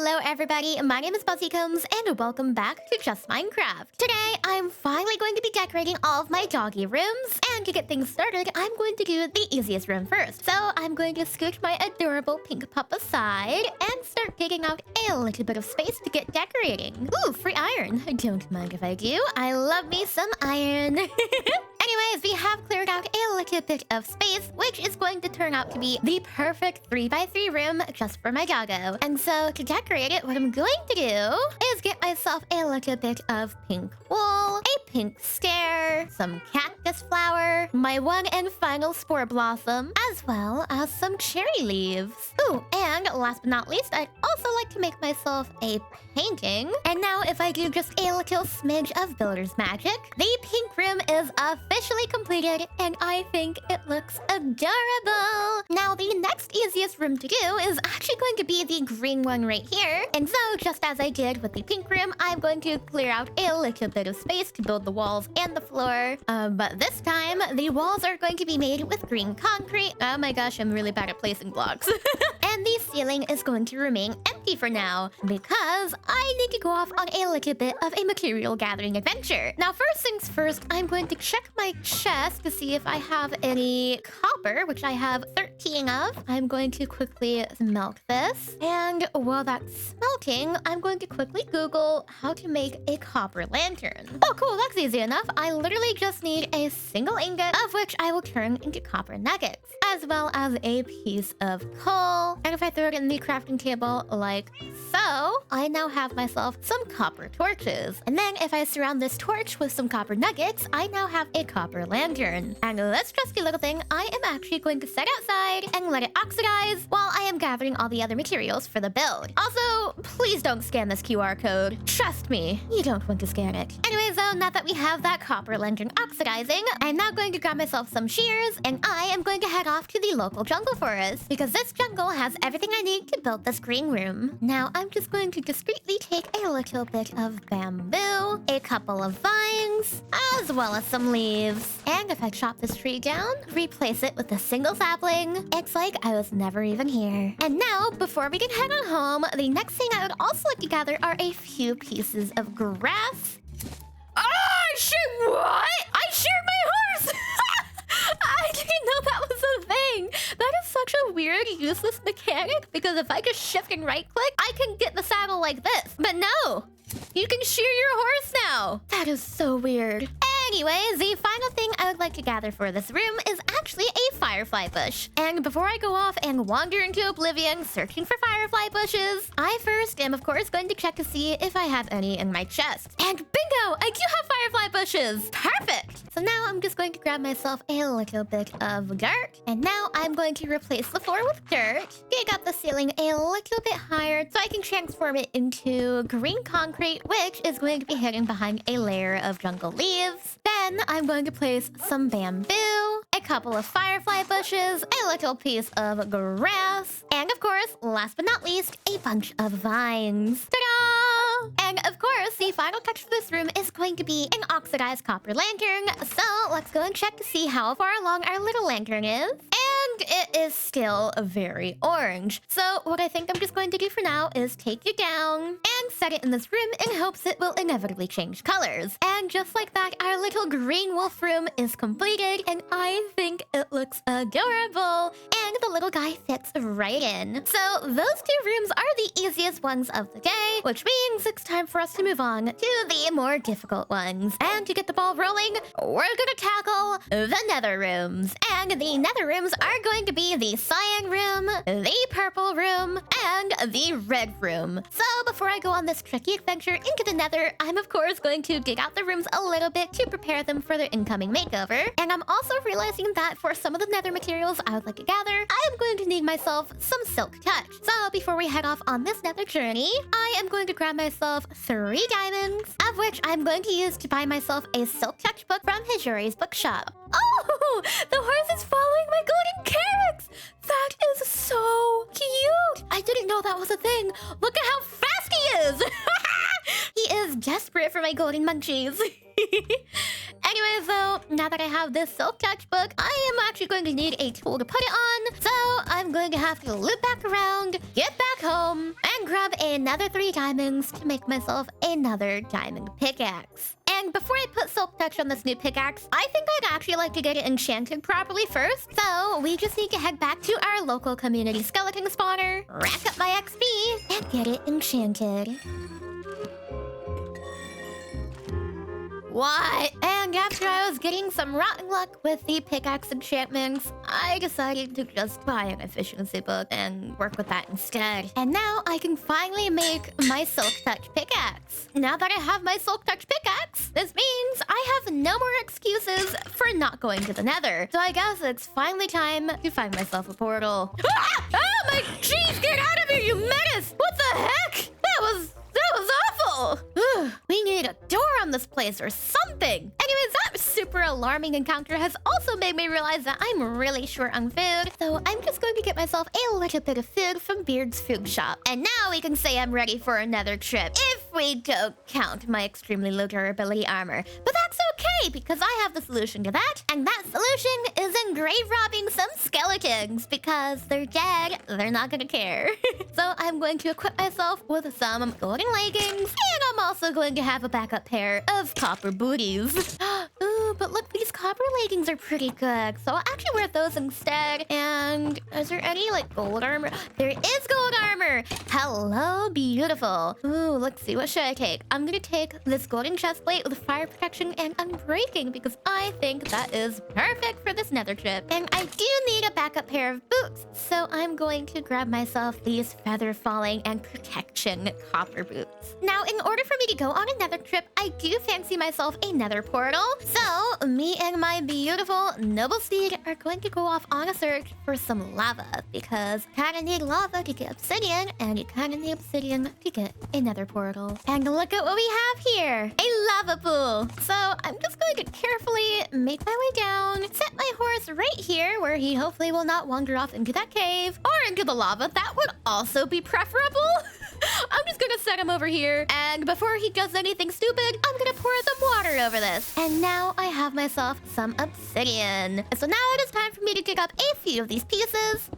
Hello everybody, my name is Buzzycombs and welcome back to Just Minecraft. Today, I'm finally going to be decorating all of my doggy rooms. And to get things started, I'm going to do the easiest room first. So I'm going to scooch my adorable pink pup aside and start digging out a little bit of space to get decorating. Ooh, free iron. Don't mind if I do. I love me some iron. Anyways, we have cleared out a little bit of space, which is going to turn out to be the perfect 3x3 room just for my doggo. And so to decorate it, what I'm going to do is get myself a little bit of pink wool, a pink stair, some cactus flower, my one and final spore blossom, as well as some cherry leaves. Ooh, and last but not least, I'd also like to make myself a painting. And now if I do just a little smidge of builder's magic, the pink room is officially completed, and I think it looks adorable. Now, the next easiest room to do is actually going to be the green one right here. And so, just as I did with the pink room, I'm going to clear out a little bit of space to build the walls and the floor. But this time, the walls are going to be made with green concrete. Oh my gosh, I'm really bad at placing blocks. And the ceiling is going to remain empty for now because I need to go off on a little bit of a material gathering adventure. Now, first things first, I'm going to check my chest to see if I have any copper, which I have 13 of. I'm going to quickly smelt this. And while that's smelting, I'm going to quickly Google how to make a copper lantern. Oh, cool, that's easy enough. I literally just need a single ingot, of which I will turn into copper nuggets, as well as a piece of coal. And if I throw it in the crafting table like so, I now have myself some copper torches. And then if I surround this torch with some copper nuggets, I now have a copper lantern. And this trusty little thing, I am actually going to set outside and let it oxidize while I am gathering all the other materials for the build. Also, please don't scan this QR code. Trust me, you don't want to scan it. Anyways, though, now that we have that copper lantern oxidizing, I'm now going to grab myself some shears, and I am going to head off to the local jungle forest because this jungle has everything I need to build this green room. Now, I'm just going to discreetly take a little bit of bamboo, a couple of vines, as well as some leaves. And if I chop this tree down, replace it with a single sapling, it's like I was never even here. And now, before we can head on home, the next thing I would also like to gather are a few pieces of grass. Oh, shit, what? I shared my horse! I didn't know that was a thing. That is such a weird, useless mechanic, because if I just shift and right-click, I can get the saddle like this. But no, you can shear your horse now. That is so weird. Anyways, the final thing I would like to gather for this room is actually a firefly bush. And before I go off and wander into oblivion searching for firefly bushes, I first am, of course, going to check to see if I have any in my chest. And bingo! I do have firefly bushes! Perfect! So now I'm just going to grab myself a little bit of dirt. And now I'm going to replace the floor with dirt, dig up the ceiling a little bit higher so I can transform it into green concrete, which is going to be hidden behind a layer of jungle leaves. Then I'm going to place some bamboo, a couple of firefly bushes, a little piece of grass, and of course, last but not least, a bunch of vines. Ta-da! And of course, the final touch for this room is going to be an oxidized copper lantern. So let's go and check to see how far along our little lantern is. And it is still very orange. So what I think I'm just going to do for now is take it down and set it in this room in hopes it will inevitably change colors. And just like that, our little green wolf room is completed, and I think it looks adorable. And the little guy fits right in. So those two rooms are the easiest ones of the day, which means it's time for us to move on to the more difficult ones. And to get the ball rolling, we're gonna tackle the nether rooms. And the nether rooms are going to be the cyan room, the purple room, and the red room. So before I go on this tricky adventure into the nether, I'm of course going to dig out the rooms a little bit to prepare them for their incoming makeover. And I'm also realizing that for some of the nether materials I would like to gather, I am going to need myself some silk touch. So before we head off on this nether journey, I am going to grab myself 3 diamonds, of which I'm going to use to buy myself a silk touch book from Hijori's bookshop. Oh, the horse is following my golden carrots! That is so cute! I didn't know that was a thing. Look at how fast he is! He is desperate for my golden munchies. Anyways, though, now that I have this Silk Touch book, I am actually going to need a tool to put it on. So I'm going to have to loop back around, get back home, and grab another 3 diamonds to make myself another diamond pickaxe. And before I put Silk Touch on this new pickaxe, I think I'd actually like to get it enchanted properly first. So we just need to head back to our local community skeleton spawner, rack up my XP, and get it enchanted. What? And after I was getting some rotten luck with the pickaxe enchantments, I decided to just buy an efficiency book and work with that instead. And now I can finally make my Silk Touch pickaxe. Now that I have my Silk Touch pickaxe, this means I have no more excuses for not going to the Nether. So I guess it's finally time to find myself a portal. Ah! Oh my jeez, get out of here, you menace! What the heck? That was awful! We need a door on this place or something! Anyways, that super alarming encounter has also made me realize that I'm really short on food, so I'm just going to get myself a little bit of food from Beard's Food Shop. And now we can say I'm ready for another trip, if we don't count my extremely low durability armor. But that's okay, because I have the solution to that, and that solution is in grave robbing some skeletons, because they're dead, they're not gonna care. So I'm going to equip myself with some golden leggings, and I'm also going to have a backup pair of copper booties. Ooh, but look, these copper leggings are pretty good, so I'll actually wear those instead. And is there any, like, gold armor? There is gold armor! Hello, beautiful. Ooh, let's see, what should I take? I'm gonna take this golden chest plate with fire protection and unbreaking, because I think that is perfect for this nether trip. And I do need a backup pair of boots, so I'm going to grab myself these feather falling and protection copper boots. Now, in order for me to go on a nether trip, I do fancy myself a nether portal. So, me and my beautiful noble steed are going to go off on a search for some lava, because you kinda need lava to get obsidian, and you kinda need obsidian to get a nether portal. And look at what we have here! A lava pool! So, I'm just going to carefully make my way down, set my horse right here, where he hopefully will not wander off into that cave, or into the lava. That would also be preferable. I'm just gonna set him over here, and before he does anything stupid, I'm gonna pour some water over this. And now I have myself some obsidian. So now it is time for me to dig up a few of these pieces.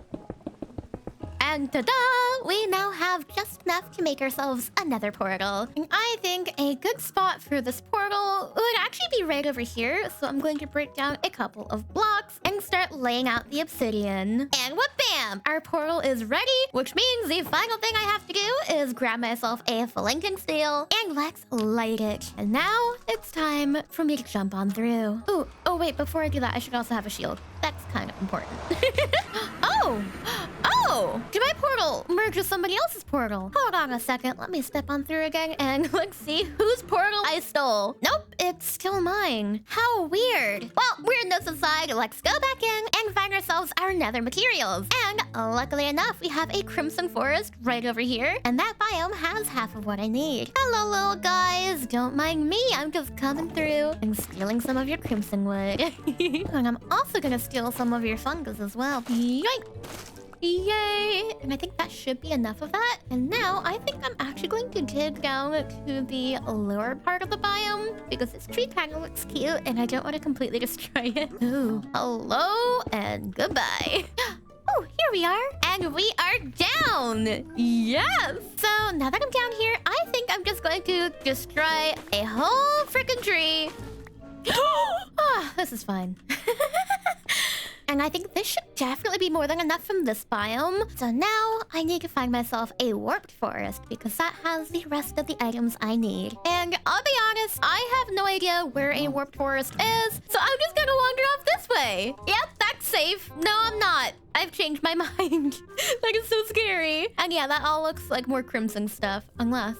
And ta-da! We now have just enough to make ourselves another portal. And I think a good spot for this portal would actually be right over here. So I'm going to break down a couple of blocks and start laying out the obsidian. And whoop-bam! Our portal is ready, which means the final thing I have to do is grab myself a flanking steel and let's light it. And now it's time for me to jump on through. Ooh, oh wait, before I do that, I should also have a shield. That's kind of important. Oh! Oh! Did my portal merge with somebody else's portal? Hold on a second. Let me step on through again and let's see whose portal I stole. Nope, it's still mine. How weird. Well, weirdness aside, let's go back in and find ourselves our nether materials. And luckily enough, we have a crimson forest right over here. And that biome has half of what I need. Hello, little guys. Don't mind me. I'm just coming through and stealing some of your crimson wood. And I'm also gonna steal some of your fungus as well. Yoink! Yay! And I think that should be enough of that. And now I think I'm actually going to dig down to the lower part of the biome, because this tree kind of looks cute and I don't want to completely destroy it. Ooh, hello and goodbye. Oh, here we are. And we are down. Yes. So now that I'm down here, I think I'm just going to destroy a whole freaking tree. Ah, this is fine. And I think this should definitely be more than enough from this biome. So now I need to find myself a warped forest, because that has the rest of the items I need. And I'll be honest, I have no idea where a warped forest is, so I'm just gonna wander off this way. Yep, that's safe. No, I'm not. I've changed my mind. That is so scary. And yeah, that all looks like more crimson stuff. Unless...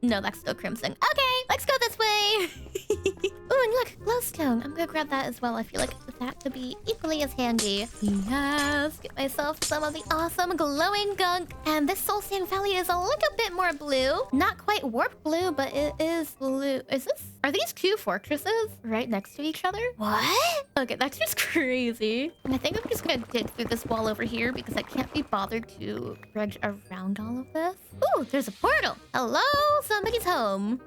No, that's still crimson. Okay, let's go this way. Ooh, and look, glowstone. I'm gonna grab that as well. I feel like that could be equally as handy. Yes, get myself some of the awesome glowing gunk. And this soul sand valley is a little bit more blue. Not quite warped blue, but it is blue. Is this... Are these two fortresses right next to each other? What? Okay, that's just crazy. And I think I'm just gonna dig through this wall over here, because I can't be bothered to dredge around all of this. Ooh, there's a portal. Hello, somebody's home.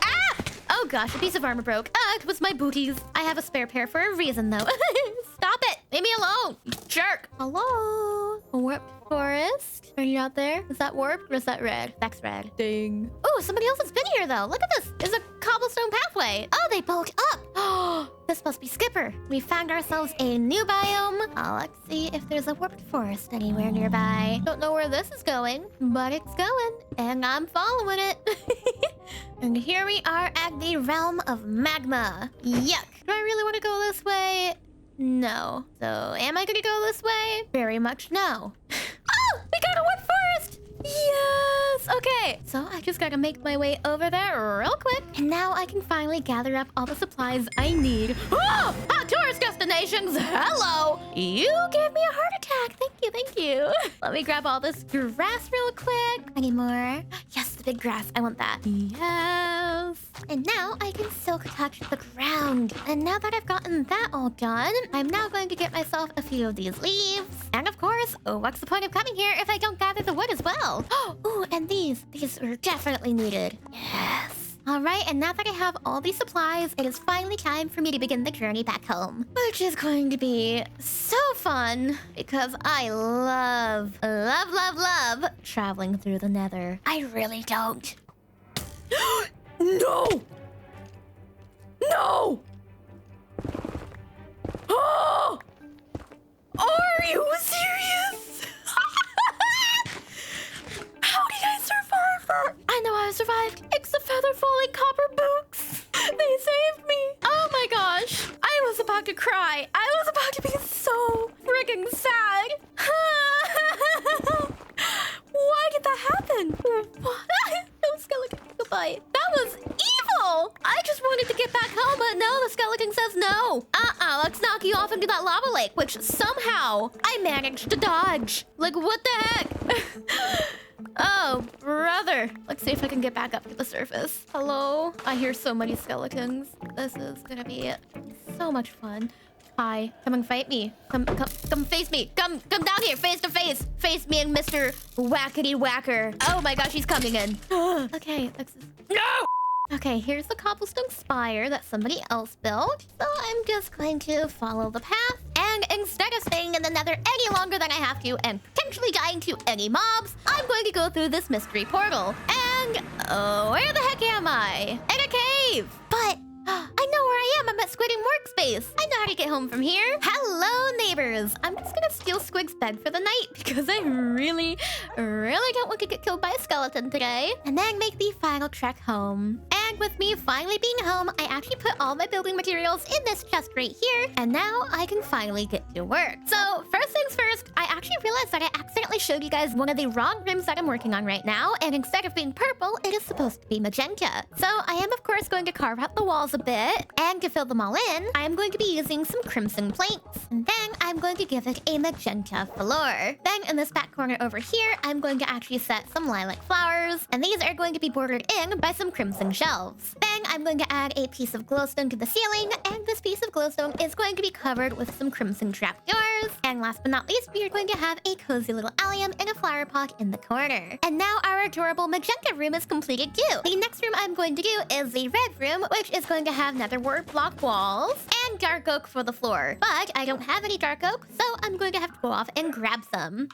Ah! Oh gosh, a piece of armor broke. It was my booties. I have a spare pair for a reason though. Stop it! Leave me alone, you jerk! Hello? A warped forest? Are you out there? Is that warped or is that red? That's red. Ding. Oh, somebody else has been here though. Look at this. There's a cobblestone pathway. Oh, they bulked up. Oh, this must be Skipper. We found ourselves a new biome. Let's see if there's a warped forest anywhere nearby. Don't know where this is going, but it's going, and I'm following it. And here we are at the realm of magma. Yuck. Do I really want to go this way? No. So, am I gonna go this way? Very much no. Oh! We got a wood forest! Yes! Okay, so I just gotta make my way over there real quick. And now I can finally gather up all the supplies I need. Oh! Tourist destinations! Hello! You gave me a heart attack. Thank you, thank you. Let me grab all this grass real quick. Any more? Yes, the big grass. I want that. Yes. And now I can silk touch the ground. And now that I've gotten that all done, I'm now going to get myself a few of these leaves. And of course, what's the point of coming here if I don't gather the wood as well? Oh, and these are definitely needed. Yes. All right, and now that I have all these supplies, it is finally time for me to begin the journey back home, which is going to be so fun because I love traveling through the Nether. I really don't. No! No! Oh! Are you serious? How did I survive? I know I survived. It's the feather falling copper boots. They saved me. Oh my gosh. I was about to cry. I was about to be so freaking sad. Why did that happen? What? No skeleton. Goodbye. That was evil. I just wanted to get back home, but no, the skeleton says no. Let's knock you off into that lava lake, which somehow I managed to dodge. Like, what the heck? Oh, brother. Let's see if I can get back up to the surface. Hello? I hear so many skeletons. This is gonna be so much fun. Hi. Come and fight me. Come face me. Come down here, face to face. Face me and Mr. Whackety Whacker. Oh my gosh, he's coming in. Okay, no! Okay, here's the cobblestone spire that somebody else built. So I'm just going to follow the path. And instead of staying in the Nether any longer than I have to and potentially dying to any mobs, I'm going to go through this mystery portal. And where the heck am I? In a cave! But I know where I am. I'm at Squid and Workspace. I know how to get home from here. Hello, neighbors. I'm just gonna steal Squig's bed for the night because I really don't want to get killed by a skeleton today. And then make the final trek home. And with me finally being home, I actually put all my building materials in this chest right here. And now I can finally get to work. So first things first, I actually realized that I accidentally showed you guys one of the wrong rooms that I'm working on right now. And instead of being purple, it is supposed to be magenta. So I am of course going to carve out the walls a bit. And to fill them all in, I am going to be using some crimson planks. And then I'm going to give it a magenta floor. Then in this back corner over here, I'm going to actually set some lilac flowers. And these are going to be bordered in by some crimson shells. Then I'm going to add a piece of glowstone to the ceiling, and this piece of glowstone is going to be covered with some crimson trapdoors. And last but not least, we are going to have a cozy little allium in a flower pot in the corner. And now our adorable magenta room is completed too. The next room I'm going to do is the red room, which is going to have nether wart block walls and dark oak for the floor. But I don't have any dark oak, so I'm going to have to go off and grab some.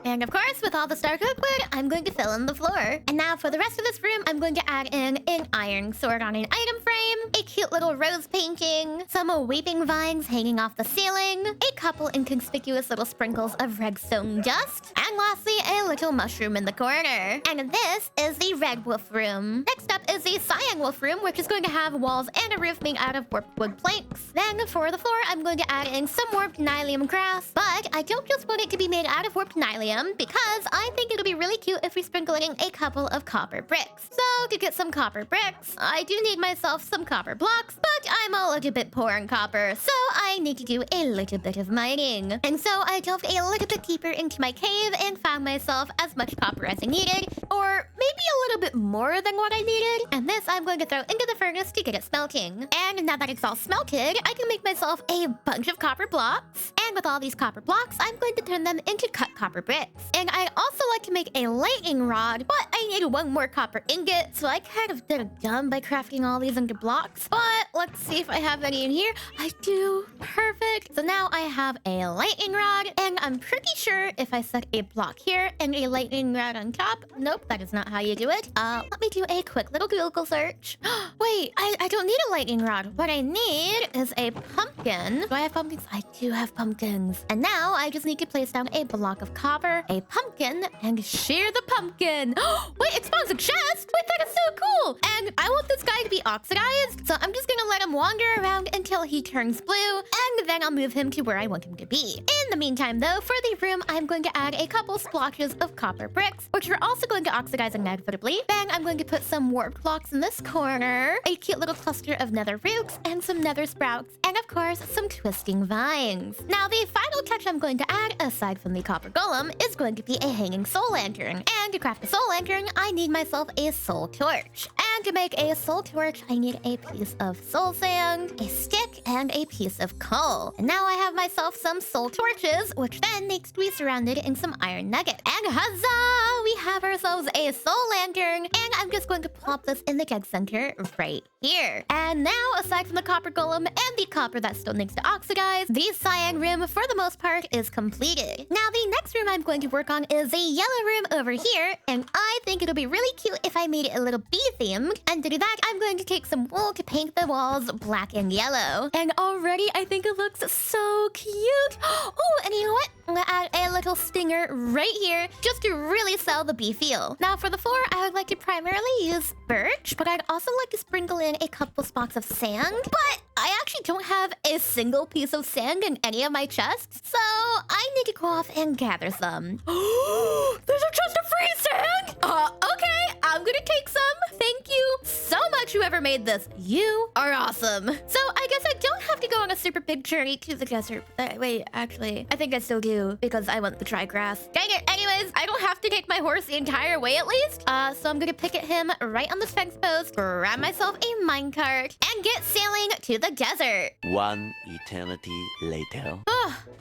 And of course, with all the dark oak wood, I'm going to fill in the floor. And now for the rest of this room, I'm going to add in an iron sword on an item frame, a cute little rose painting, some weeping vines hanging off the ceiling, a couple inconspicuous little sprinkles of redstone dust, and lastly, a little mushroom in the corner. And this is the red wolf room. Next up is the cyan wolf room, which is going to have walls and a roof made out of warped wood planks. Then for the floor, I'm going to add in some warped nylium grass, but I don't just want it to be made out of warped nylium, because I think it'll be really cute if we sprinkle in a couple of copper bricks. So to get some copper bricks, I do need myself some copper blocks, but I'm a little bit poor in copper, so I need to do a little bit of mining. And so I delved a little bit deeper into my cave and found myself as much copper as I needed, or maybe a little bit more than what I needed. And this I'm going to throw into the furnace to get it smelting. And now that it's all smelted, I can make myself a bunch of copper blocks. And with all these copper blocks, I'm going to turn them into cut copper bricks. And I also like to make a lightning rod, but I need one more copper ingot, so I kind of did a dumb by crafting all these into blocks. But let's see if I have any in here. I do. Perfect. So now I have a lightning rod, and I'm pretty sure if I set a block here and a lightning rod on top. Nope, that is not how you do it. Let me do a quick little Google search. Wait, I don't need a lightning rod. What I need is a pumpkin. Do I have pumpkins? I do have pumpkins. And now I just need to place down a block of copper, a pumpkin, and shear the pumpkin. Wait, it spawns a chest? Wait, that is so cool. And I want this guy to be oxidized, so I'm just gonna let him wander around until he turns blue, and then I'll move him to where I want him to be. In the meantime, though, for the room, I'm going to add a couple splotches of copper bricks, which are also going to oxidize inevitably. Then I'm going to put some warped blocks in this corner, a cute little cluster of nether roots, and some nether sprouts, and of course, some twisting vines. Now, the final touch I'm going to add, aside from the copper golem, is going to be a hanging soul lantern. And to craft a soul lantern, I need myself a soul torch. And to make a soul torch, I need a piece of soul sand, a stick, and a piece of coal. And now I have myself some soul torches, which then needs to be surrounded in some iron nuggets. And huzzah! We have ourselves a soul lantern, and I'm just going to plop this in the dead center right here. And now, aside from the copper golem and the copper that still needs to oxidize, the cyan room, for the most part, is completed. Now, the next room I'm going to work on is a yellow room over here, and I think it'll be really cute if I made it a little bee-themed. And to do that, I'm going to take some wool to paint the walls black and yellow. And already, I think it looks so cute. Oh, and you know what? I'm gonna add a little stinger right here just to really sell the bee feel. Now, for the floor, I would like to primarily use birch, but I'd also like to sprinkle in a couple spots of sand. But I actually don't have a single piece of sand in any of my chests, so I need to go off and gather some. There's a chest of free sand! Okay, I'm gonna take some. Thank you so much, whoever made this. You are awesome. So I guess I don't have to go on a super big journey to the desert. Wait, actually, I think I still do because I want the dry grass. Dang it. Anyways, I don't have to take my horse the entire way at least. So I'm gonna picket him right on this fence post, grab myself a minecart, and get sailing to the desert. One eternity later.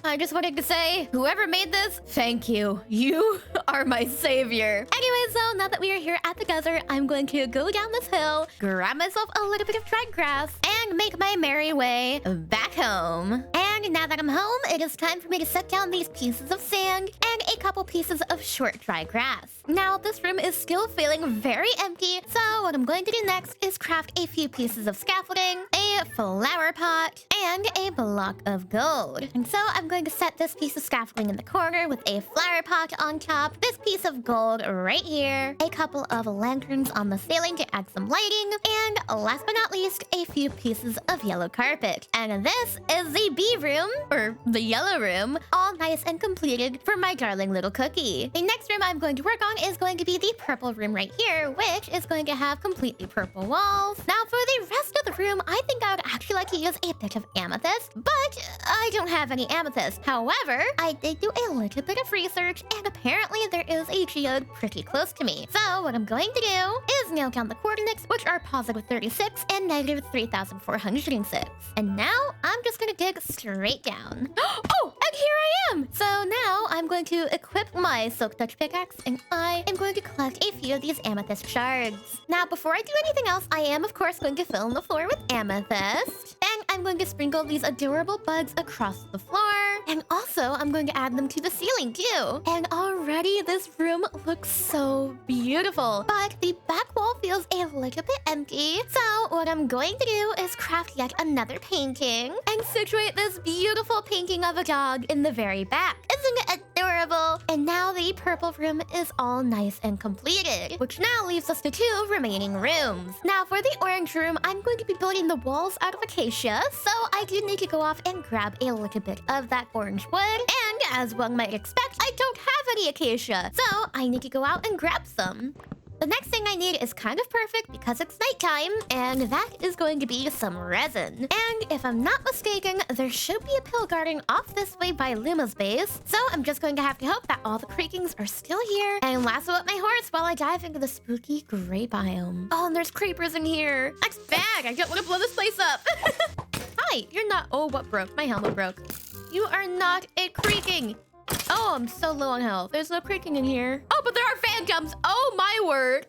I just wanted to say, whoever made this, thank you. You are my savior. Anyways, though, now that we are here at the desert, I'm going to go down this hill, grab myself a little bit of dried grass, and make my merry way back home. And now that I'm home, it is time for me to set down these pieces of sand and a couple pieces of short dry grass. Now, this room is still feeling very empty, so what I'm going to do next is craft a few pieces of scaffolding, a flower pot, and a block of gold. And so I'm going to set this piece of scaffolding in the corner with a flower pot on top, this piece of gold right here, a couple of lanterns on the ceiling to add some lighting, and last but not least, a few pieces of yellow carpet. And this is the bee room, or the yellow room, all nice and completed for my darling little cookie. The next room I'm going to work on is going to be the purple room right here, which is going to have completely purple walls. Now, for the rest of the room, I think I would actually like to use a bit of amethyst, but I don't have any amethyst. However, I did do a little bit of research, and apparently there is a geode pretty close to me. So what I'm going to do is nail down the coordinates, which are positive 36 and negative 3,406. And now I'm just going to dig straight down. Oh, and here I am! So now I'm going to equip my silk touch pickaxe, and I am going to collect a few of these amethyst shards. Now, before I do anything else, I am, of course, going to fill in the floor with amethyst. And I'm going to sprinkle these adorable bugs across the floor. And also, I'm going to add them to the ceiling, too. And already, this room looks so beautiful. But the back wall feels a little bit empty. So what I'm going to do is craft yet another painting and situate this beautiful painting of a dog in the very back. Isn't it adorable? And now the purple room is all nice and completed, which now leaves us to 2 remaining rooms. Now, for the orange room, I'm going to be building the walls out of acacia, so I do need to go off and grab a little bit of that orange wood. And as one might expect, I don't have any acacia, so I need to go out and grab some. The next thing I need is kind of perfect because it's nighttime, and that is going to be some resin. And if I'm not mistaken, there should be a pill garden off this way by Luma's base. So I'm just going to have to hope that all the creakings are still here and lasso up my horse while I dive into the spooky gray biome. Oh, and there's creepers in here. That's bad. I don't want to blow this place up. Hi, you're not... Oh, what broke? My helmet broke. You are not a creaking. Oh, I'm so low on health. There's no creaking in here. Oh, but there are phantoms. Oh, my word.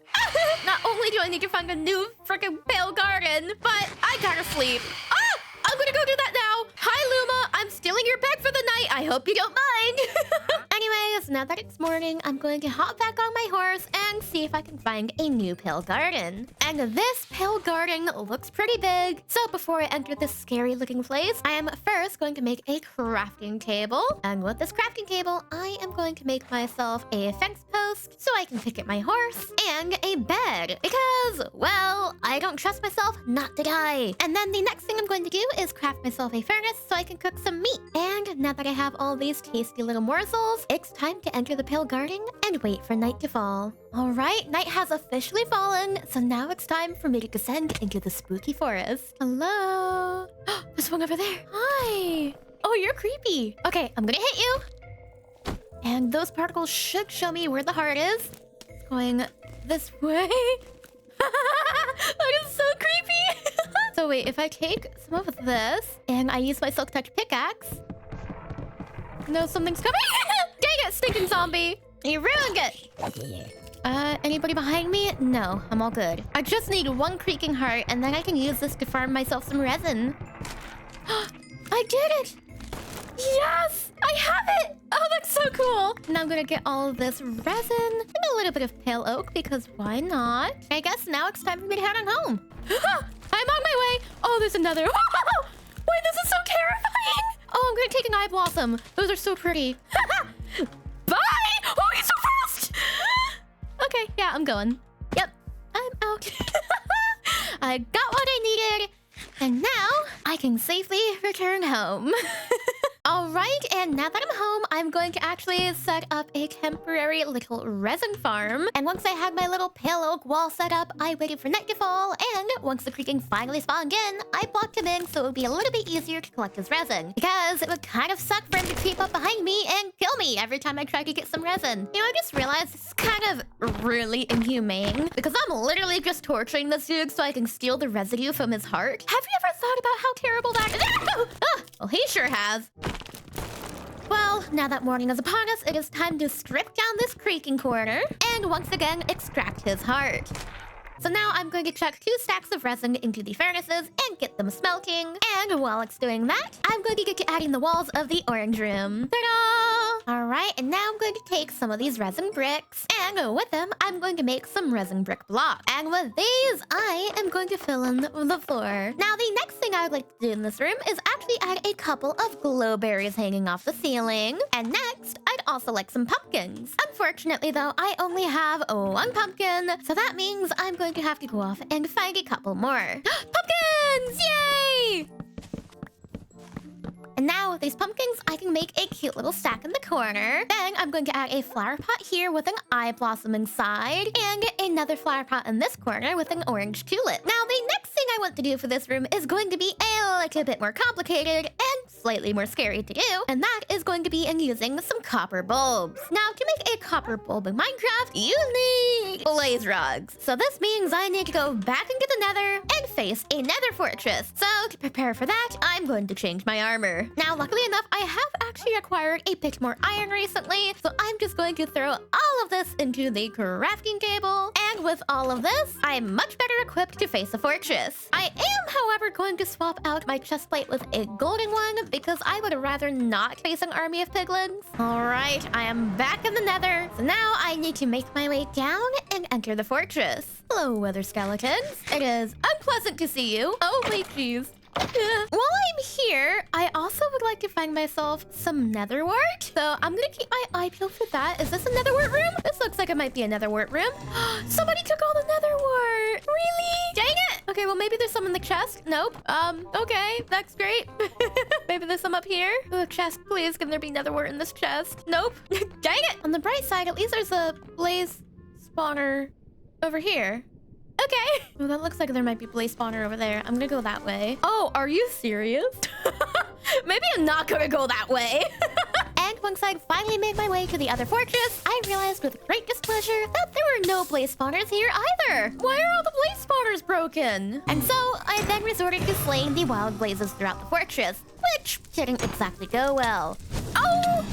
Not only do I need to find a new freaking pale garden, but I gotta sleep. Oh, I'm gonna go do that now. Hi, Luma. I'm stealing your pet for the night. I hope you don't mind. Anyways, now that it's morning, I'm going to hop back on my horse and see if I can find a new pale garden. And this pale garden looks pretty big. So before I enter this scary looking place, I am first going to make a crafting table. And with this crafting table, I am going to make myself a fence post so I can picket my horse and a bed because, well, I don't trust myself not to die. And then the next thing I'm going to do is craft myself a furnace so I can cook some meat. And now that I have all these tasty little morsels, it's time to enter the pale garden and wait for night to fall. All right, night has officially fallen, so now it's time for me to descend into the spooky forest. Hello? There's one over there. Hi. Oh, you're creepy. Okay, I'm gonna hit you. And those particles should show me where the heart is. It's going this way. That is so creepy. So wait, if I take some of this and I use my Silk Touch pickaxe... No, something's coming. Dang it, stinking zombie. You ruined it. Anybody behind me? No, I'm all good. I just need one creaking heart, and then I can use this to farm myself some resin. I did it! Yes! I have it! Oh, that's so cool! Now I'm gonna get all of this resin and a little bit of pale oak, because why not? I guess now it's time for me to head on home. I'm on my way! Oh, there's another. Wait, this is so terrifying! Oh, I'm gonna take an eye blossom. Those are so pretty. Bye! Oh, he's so fast! Okay, yeah, I'm going. Yep, I'm out. I got what I needed, and now I can safely return home. All right, and now that I'm home, I'm going to actually set up a temporary little resin farm. And once I had my little pale oak wall set up, I waited for night to fall. And once the creaking finally spawned in, I blocked him in so it would be a little bit easier to collect his resin. Because it would kind of suck for him to creep up behind me and kill me every time I tried to get some resin. You know, I just realized this is kind of really inhumane because I'm literally just torturing this dude so I can steal the residue from his heart. Have you ever thought about how terrible that is? Well, he sure has. Well, now that morning is upon us, it is time to strip down this creaking corner and once again extract his heart. So now I'm going to chuck 2 stacks of resin into the furnaces and get them smelting. And while it's doing that, I'm going to get to adding the walls of the orange room. Ta-da! Alright, and now I'm going to take some of these resin bricks, and with them, I'm going to make some resin brick blocks. And with these, I am going to fill in the floor. Now, the next thing I would like to do in this room is actually add a couple of glowberries hanging off the ceiling. And next, I'd also like some pumpkins. Unfortunately, though, I only have 1 pumpkin, so that means I'm going to have to go off and find a couple more. Pumpkins! Yay! And now with these pumpkins, I can make a cute little stack in the corner. Then I'm going to add a flower pot here with an eye blossom inside and another flower pot in this corner with an orange tulip. Now, the next thing I want to do for this room is going to be a little bit more complicated and slightly more scary to do. And that is going to be in using some copper bulbs. Now, to make a copper bulb in Minecraft, you need blaze rods. So this means I need to go back into the nether and face a nether fortress. So to prepare for that, I'm going to change my armor. Now, luckily enough, I have actually acquired a bit more iron recently, so I'm just going to throw all of this into the crafting table. And with all of this, I'm much better equipped to face a fortress. I am, however, going to swap out my chest plate with a golden one because I would rather not face an army of piglins. All right, I am back in the nether, so now I need to make my way down and enter the fortress. Hello, weather skeletons. It is unpleasant to see you. Oh, wait, geez. While I'm here, I also would like to find myself some nether wart. So I'm gonna keep my eye peeled for that. Is this a nether wart room? This looks like it might be a nether wart room. Somebody took all the nether wart. Really? Dang it. Okay, well, maybe there's some in the chest. Nope. Okay, that's great. Maybe there's some up here. Oh, chest, please. Can there be nether wart in this chest? Nope. Dang it. On the bright side, at least there's a blaze spawner Over here. Okay. Well, that looks like there might be a blaze spawner over there. I'm gonna go that way. Oh, are you serious? Maybe I'm not gonna go that way. And once I finally made my way to the other fortress, I realized with great displeasure that there were no blaze spawners here either. Why are all the blaze spawners broken? And so I then resorted to slaying the wild blazes throughout the fortress, which didn't exactly go well. Oh!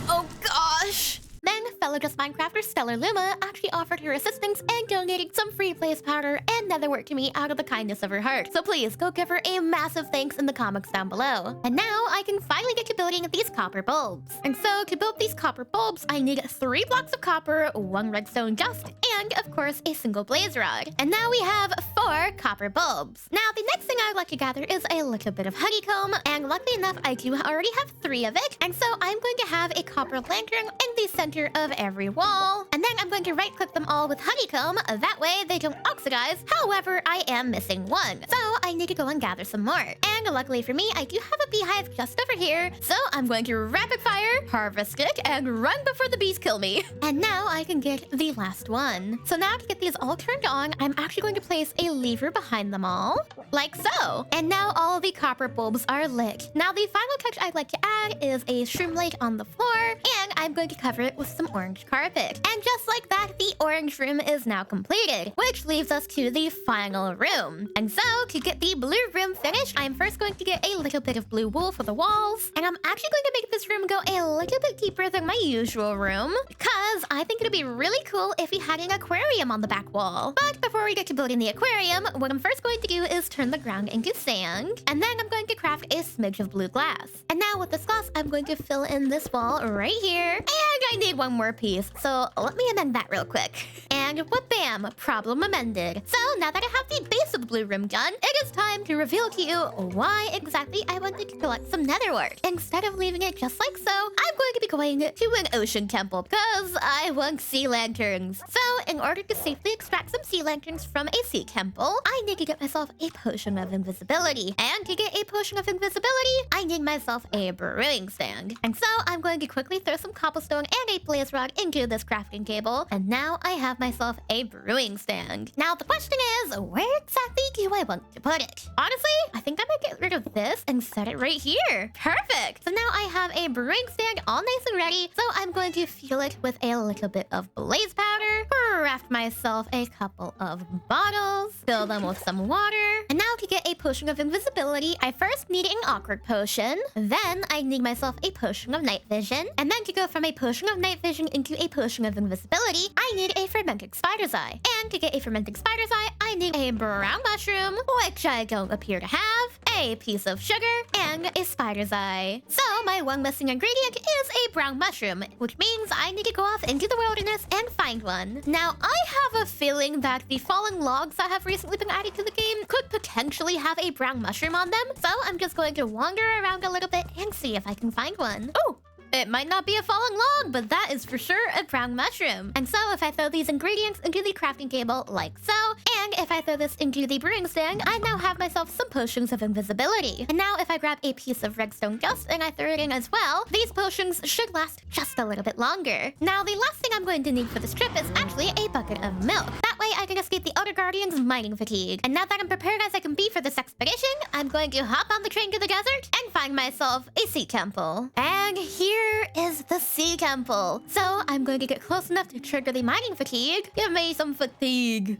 Oh gosh! Then, fellow Just Minecrafter Stellar Luma actually offered her assistance and donated some free blaze powder and netherwork to me out of the kindness of her heart. So please, go give her a massive thanks in the comments down below. And now, I can finally get to building these copper bulbs. And so, to build these copper bulbs, I need 3 blocks of copper, 1 redstone dust, and, of course, a single blaze rod. And now we have 4 copper bulbs. Now, the next thing I'd like to gather is a little bit of honeycomb, and luckily enough, I do already have 3 of it. And so, I'm going to have a copper lantern in the center of every wall. And then I'm going to right-click them all with honeycomb. That way they don't oxidize. However, I am missing 1. So I need to go and gather some more. And luckily for me, I do have a beehive just over here. So I'm going to rapid fire, harvest it, and run before the bees kill me. And now I can get the last one. So now to get these all turned on, I'm actually going to place a lever behind them all. Like so. And now all of the copper bulbs are lit. Now the final touch I'd like to add is a shroom light on the floor. And I'm going to cover it with some orange carpet. And just like that, the orange room is now completed, which leaves us to the final room. And so, to get the blue room finished, I'm first going to get a little bit of blue wool for the walls. And I'm actually going to make this room go a little bit deeper than my usual room, because I think it'd be really cool if we had an aquarium on the back wall. But before we get to building the aquarium, what I'm first going to do is turn the ground into sand. And then I'm going to craft a smidge of blue glass. And now with this glass, I'm going to fill in this wall right here. And I need 1 more piece, so let me amend that real quick. And whoop-bam, problem amended. So now that I have the base of the blue room done, it is time to reveal to you why exactly I wanted to collect some netherwork. Instead of leaving it just like so, I'm going to be going to an ocean temple because I want sea lanterns. So in order to safely extract some sea lanterns from a sea temple, I need to get myself a potion of invisibility. And to get a potion of invisibility, I need myself a brewing stand. And so I'm going to quickly throw some cobblestone and a blaze rod into this crafting table, and now I have myself a brewing stand. Now the question is, where exactly do I want to put it? Honestly, I think I might get rid of this and set it right here. Perfect! So now I have a brewing stand all nice and ready, so I'm going to fuel it with a little bit of blaze powder, craft myself a couple of bottles, fill them with some water, and now to get a potion of invisibility, I first need an awkward potion, then I need myself a potion of night vision, and then to go from a potion of night vision into a potion of invisibility, I need a fermented spider's eye. And to get a fermented spider's eye, I need a brown mushroom, which I don't appear to have, a piece of sugar, and a spider's eye. So my 1 missing ingredient is a brown mushroom, which means I need to go off into the wilderness and find one. Now, I have a feeling that the fallen logs that have recently been added to the game could potentially have a brown mushroom on them, so I'm just going to wander around a little bit and see if I can find one. Oh! It might not be a fallen log, but that is for sure a brown mushroom. And so if I throw these ingredients into the crafting table like so, and if I throw this into the brewing stand, I now have myself some potions of invisibility. And now if I grab a piece of redstone dust and I throw it in as well, these potions should last just a little bit longer. Now the last thing I'm going to need for this trip is actually a bucket of milk. That way I can escape the Outer Guardian's mining fatigue. And now that I'm prepared as I can be for this expedition, I'm going to hop on the train to the desert and find myself a sea temple. And here is the sea temple. So I'm going to get close enough to trigger the mining fatigue. Give me some fatigue.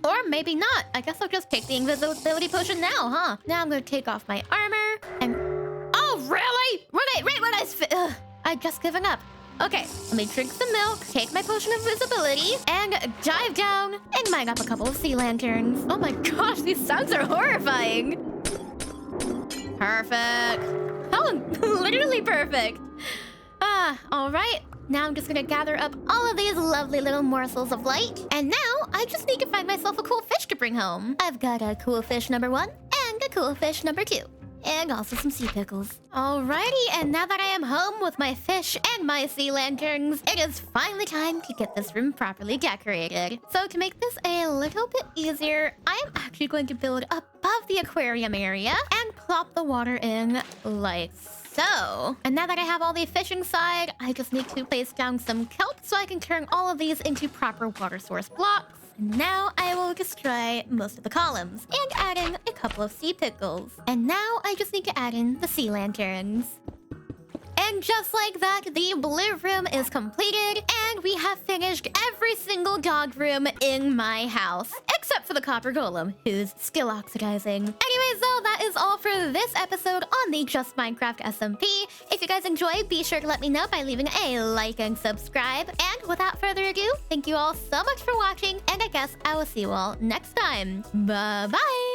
Or maybe not. I guess I'll just take the invisibility potion now, huh? Now I'm going to take off my armor and... Oh, really? Right when I'd just given up. Okay, let me drink some milk, take my potion of invisibility, and dive down and mine up a couple of sea lanterns. Oh my gosh, these sounds are horrifying. Perfect. Oh, literally perfect. All right. Now I'm just gonna gather up all of these lovely little morsels of light. And now I just need to find myself a cool fish to bring home. I've got a cool fish number 1 and a cool fish number 2. And also some sea pickles. Alrighty, and now that I am home with my fish and my sea lanterns, it is finally time to get this room properly decorated. So to make this a little bit easier, I am actually going to build above the aquarium area and plop the water in like So, and now that I have all the fishing side, I just need to place down some kelp so I can turn all of these into proper water source blocks. Now I will destroy most of the columns and add in a couple of sea pickles. And now I just need to add in the sea lanterns. And just like that, the blue room is completed, and we have finished every single dog room in my house. Except for the copper golem, who's still oxidizing. Anyways, though, that is all for this episode on the Just Minecraft SMP. If you guys enjoyed, be sure to let me know by leaving a like and subscribe. And without further ado, thank you all so much for watching, and I guess I will see you all next time. Bye-bye!